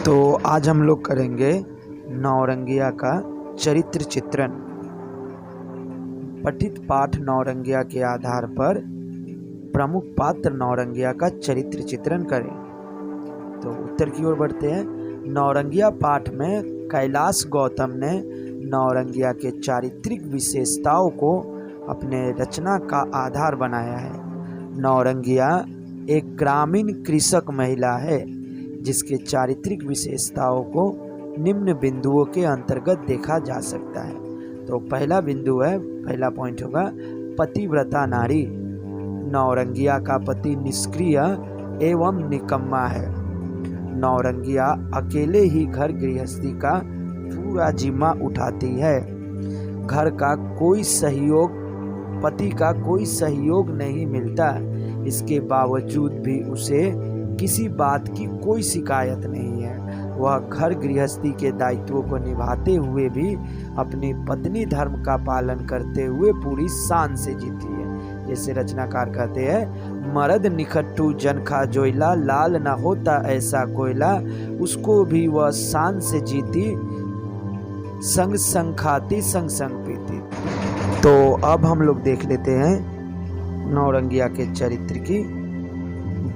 तो आज हम लोग करेंगे नौरंगिया का चरित्र चित्रण। पठित पाठ नौरंगिया के आधार पर प्रमुख पात्र नौरंगिया का चरित्र चित्रण करें। तो उत्तर की ओर बढ़ते हैं। नौरंगिया पाठ में कैलाश गौतम ने नौरंगिया के चारित्रिक विशेषताओं को अपने रचना का आधार बनाया है। नौरंगिया एक ग्रामीण कृषक महिला है जिसके चारित्रिक विशेषताओं को निम्न बिंदुओं के अंतर्गत देखा जा सकता है। तो पहला बिंदु है, पहला पॉइंट होगा पतिव्रता नारी। नौरंगिया का पति निष्क्रिय एवं निकम्मा है। नौरंगिया अकेले ही घर गृहस्थी का पूरा जिम्मा उठाती है। घर का कोई सहयोग, पति का कोई सहयोग नहीं मिलता, इसके बावजूद भी उसे किसी बात की कोई शिकायत नहीं है। वह घर गृहस्थी के दायित्वों को निभाते हुए भी अपनी पत्नी धर्म का पालन करते हुए पूरी शान से जीती है। जैसे रचनाकार कहते हैं, मर्द निखट्टू जनखा जोइला, लाल न होता ऐसा कोयला, उसको भी वह शान से जीती, संग संग खाती संग संग पीती। तो अब हम लोग देख लेते हैं नौरंगिया के चरित्र की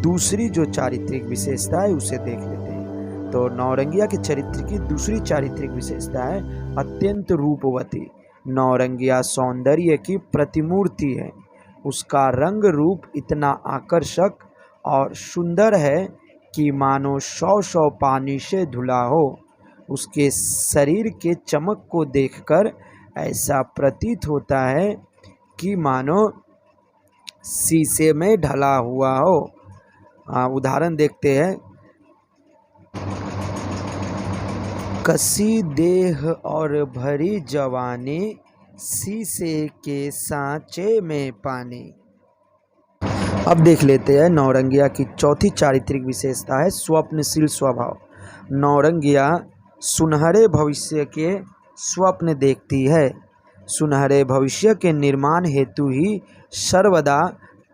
दूसरी जो चारित्रिक विशेषता है उसे देख लेते हैं। तो नौरंगिया के चरित्र की दूसरी चारित्रिक विशेषता है अत्यंत रूपवती। नौरंगिया सौंदर्य की प्रतिमूर्ति है। उसका रंग रूप इतना आकर्षक और सुंदर है कि मानो सौ सौ पानी से धुला हो। उसके शरीर के चमक को देखकर ऐसा प्रतीत होता है कि मानो शीशे में ढला हुआ हो। उदाहरण देखते हैं। कसी देह और भरी जवानी, शीशे के सांचे में पानी। अब देख लेते हैं नौरंगिया की चौथी चारित्रिक विशेषता है स्वप्नशील स्वभाव। नौरंगिया सुनहरे भविष्य के स्वप्न देखती है। सुनहरे भविष्य के निर्माण हेतु ही सर्वदा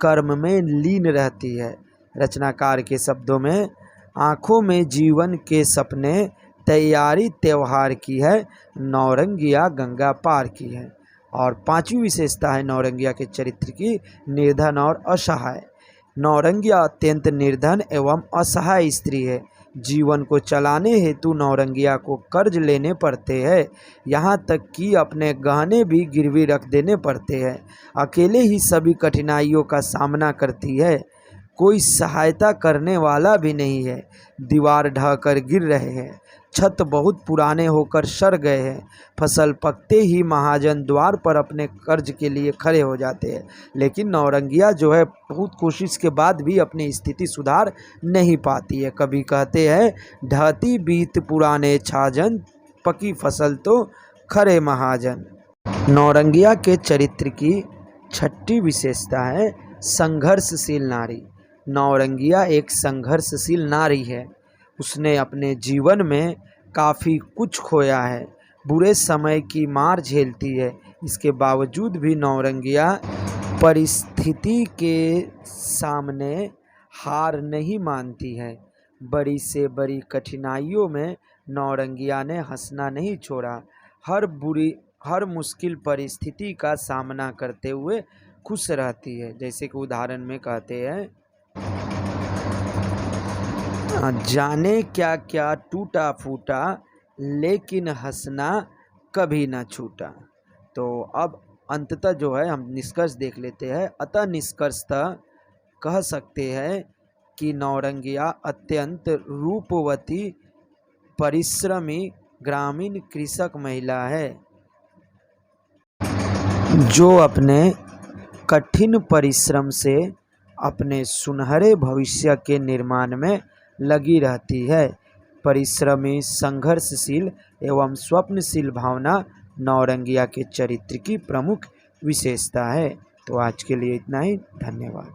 कर्म में लीन रहती है। रचनाकार के शब्दों में, आँखों में जीवन के सपने, तैयारी त्योहार की है, नौरंगिया गंगा पार की है। और पांचवी विशेषता है नौरंगिया के चरित्र की निर्धन और असहाय। नौरंगिया अत्यंत निर्धन एवं असहाय स्त्री है। जीवन को चलाने हेतु नौरंगिया को कर्ज लेने पड़ते हैं, यहाँ तक कि अपने गहने भी गिरवी रख देने पड़ते हैं। अकेले ही सभी कठिनाइयों का सामना करती है। कोई सहायता करने वाला भी नहीं है। दीवार ढहकर गिर रहे हैं, छत बहुत पुराने होकर सड़ गए हैं। फसल पकते ही महाजन द्वार पर अपने कर्ज के लिए खड़े हो जाते हैं, लेकिन नौरंगिया जो है बहुत कोशिश के बाद भी अपनी स्थिति सुधार नहीं पाती है। कभी कहते हैं, ढहती बीत पुराने छाजन, पकी फसल तो खरे महाजन। नौरंगिया के चरित्र की छठी विशेषता है संघर्षशील नारी। नौरंगिया एक संघर्षशील नारी है। उसने अपने जीवन में काफ़ी कुछ खोया है, बुरे समय की मार झेलती है। इसके बावजूद भी नौरंगिया परिस्थिति के सामने हार नहीं मानती है। बड़ी से बड़ी कठिनाइयों में नौरंगिया ने हंसना नहीं छोड़ा। हर मुश्किल परिस्थिति का सामना करते हुए खुश रहती है। जैसे कि उदाहरण में कहते हैं, जाने क्या क्या टूटा फूटा, लेकिन हंसना कभी ना छूटा। तो अब अंततः जो है हम निष्कर्ष देख लेते हैं। अतः निष्कर्षतः कह सकते हैं कि नौरंगिया अत्यंत रूपवती, परिश्रमी ग्रामीण कृषक महिला है जो अपने कठिन परिश्रम से अपने सुनहरे भविष्य के निर्माण में लगी रहती है। परिश्रमी, संघर्षशील एवं स्वप्नशील भावना नौरंगिया के चरित्र की प्रमुख विशेषता है। तो आज के लिए इतना ही। धन्यवाद।